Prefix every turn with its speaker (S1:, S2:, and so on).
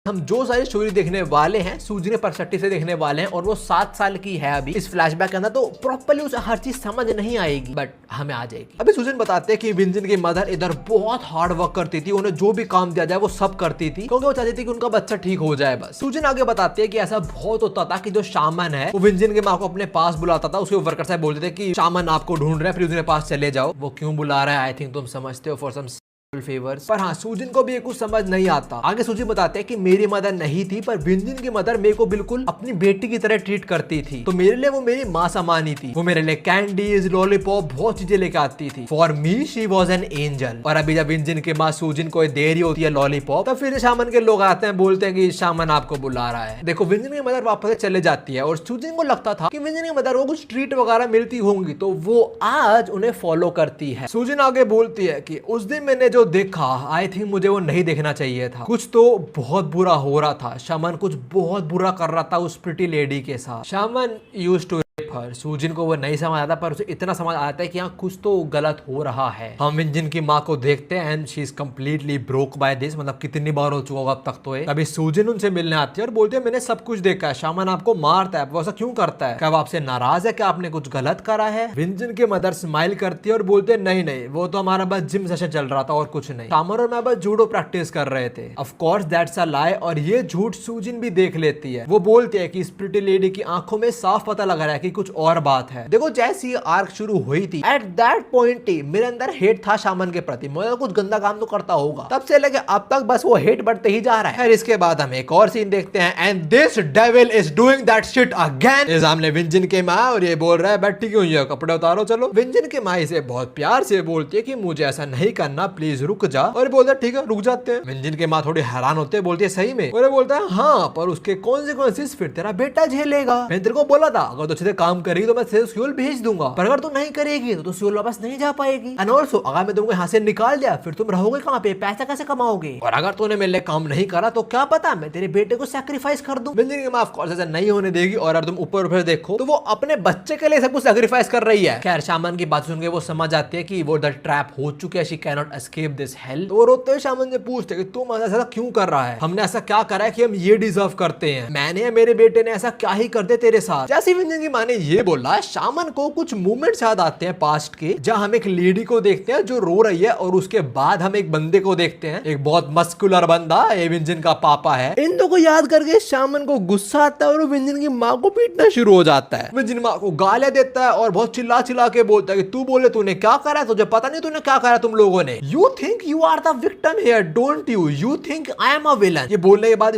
S1: हम जो सारी स्टोरी देखने वाले हैं सूजी ने पर्सपेक्टिव से देखने वाले हैं और वो 7 साल की है अभी इस फ्लैशबैक के अंदर, तो प्रॉपर्ली उसे हर चीज समझ नहीं आएगी बट हमें आ जाएगी। अभी सूजन बताते हैं कि विंजन की मदर इधर बहुत हार्ड वर्क करती थी, उन्हें जो भी काम दिया जाए वो सब करती थी क्योंकि वो चाहती थी कि उनका बच्चा ठीक हो जाए बस। सूजन आगे बताते हैं कि ऐसा बहुत होता था कि जो शामन है वो विंजन की माँ को अपने पास बुलाता था, उसके वर्कर साहब बोलते थे कि शामन आपको ढूंढ रहे हैं, फिर उसके पास चले जाओ। वो क्यों बुला रहा है आई थिंक तुम समझते हो, फॉर सम फेवर्स। पर हाँ सूजन को भी ये कुछ समझ नहीं आता। आगे सूजन बताते हैं कि मेरी मदर नहीं थी पर विंजन की मदर मेरे को बिल्कुल अपनी बेटी की तरह ट्रीट करती थी, तो मेरे लिए वो मेरी माँ समानी थी। वो मेरे लिए कैंडीज लॉलीपॉप बहुत चीजें लेके आती थी। For me she was an angel. और अभी जब विंजन की माँ सूजन को दे रही होती है लॉलीपॉप, तब फिर शामन के लोग आते हैं, बोलते हैं कि शामन आपको बुला रहा है। देखो विंजन की मदर वापस चले जाती है और सूजन को लगता था कि विंजन की मदर को कुछ ट्रीट वगैरह मिलती होंगी, तो वो आज उन्हें फॉलो करती है। सूजन आगे बोलती है कि उस दिन मैंने जो देखा आई थिंक मुझे वो नहीं देखना चाहिए था, कुछ तो बहुत बुरा हो रहा था। शामन कुछ बहुत बुरा कर रहा था उस प्रिटी लेडी के साथ। शामन यूज्ड टू पर सूजन को वो नहीं समझ आता, पर उसे इतना समझ आता है कि यहाँ कुछ तो गलत हो रहा है। हम विंजन की माँ को देखते हैं and she is completely broke by this, मतलब कितनी बार हो चुका होगा अब तक तो ये। अभी सूजन उनसे मिलने आती है और बोलती है मैंने सब कुछ देखा है, शामन आपको मारता है, वो ऐसा क्यों करता है, क्या वो आपसे नाराज है, क्या आपने कुछ गलत करा है। विंजन की मदर स्माइल करती है और बोलते हैं नहीं नहीं वो तो हमारा बस जिम सेशन चल रहा था और कुछ नहीं, शामन और मैं बस जूडो प्रैक्टिस कर रहे थे। ऑफ कोर्स दैट्स अ लाई, और ये झूठ सूजन भी देख लेती है। वो बोलती है कि इस प्रिटी लेडी की आंखों में साफ पता लग रहा है कि कुछ और बात है। देखो जैसी आर्क शुरू हुई थी एट दैट पॉइंट ही मेरे अंदर हेट था शामन के प्रति, मुझे कुछ गंदा काम तो करता होगा, तब से लेके अब तक बस वो हेट बढ़ते ही जा रहा है। फिर इसके बाद हम एक और सीन देखते हैं and this devil is doing that shit again. ये सामने विंजन के माँ और ये बोल रहा है बैठी क्यों है, कपड़े उतारो चलो। विंजन के माँ इसे बहुत प्यार से बोलती है कि मुझे ऐसा नहीं करना, प्लीज रुक जा, और बोलता है ठीक है रुक जाते हैं। विंजन के माँ थोड़ी हैरान होते हैं, बोलती है सही में, और बोलता है हाँ पर उसके कॉन्सिक्वेंसेस फिर तेरा बेटा झेलेगा। मैंने तेरे को बोला था अगर तो अच्छे से काम करेगी तो मैं फ्यूल भेज दूंगा, पर अगर तुम नहीं करेगी तो फ्यूल वापस नहीं जा पाएगी। एंड ऑल्सो अगर मैं तुमको यहाँ से निकाल दिया फिर तुम रहोगे कहाँ पे, पैसा कैसे कमाओगे, और अगर तूने मेरे लिए काम नहीं करा तो क्या पता मैं तेरे बेटे को सैक्रिफाइस कर दूं। विंजन की माँ ऑफ कोर्स ऐसा नहीं होने देगी, और अगर तुम ऊपर ऊपर देखो तो वो अपने बच्चे के लिए सब कुछ सैक्रिफाइस कर रही है। खैर शामन की बात सुन के वो समझ आती है कि वो द ट्रैप हो चुकी है, she can not escape this hello. तो वो रोते हुए शामन से पूछते कि तुम ऐसा क्यों कर रहा है, हमने ऐसा क्या करा है कि हम ये डिजर्व करते हैं, मैंने या मेरे बेटे ने ऐसा क्या ही कर दे तेरे साथ। जैसे विंजन की माँ ने ये बोला शामन को कुछ मूवमेंट्स याद आते हैं पास्ट के, जहां हम एक लेडी को देखते हैं जो रो रही है और उसके बाद हम एक बंदे को देखते हैं, एक बहुत मस्कुलर बंदा, ये विंजन का पापा है। इन दो को याद करके शामन को गुस्सा आता है और वो विंजन की माँ को पीटना शुरू हो जाता है। विंजन माँ को गालियां देता है और बहुत चिल्ला चिल्ला के बोलता है कि तू बोले तूने क्या करा, तुझे पता नहीं तूने क्या करा तुम लोगों ने, you think you are the victim here don't you, you think I am a villain. ये बोलने के बाद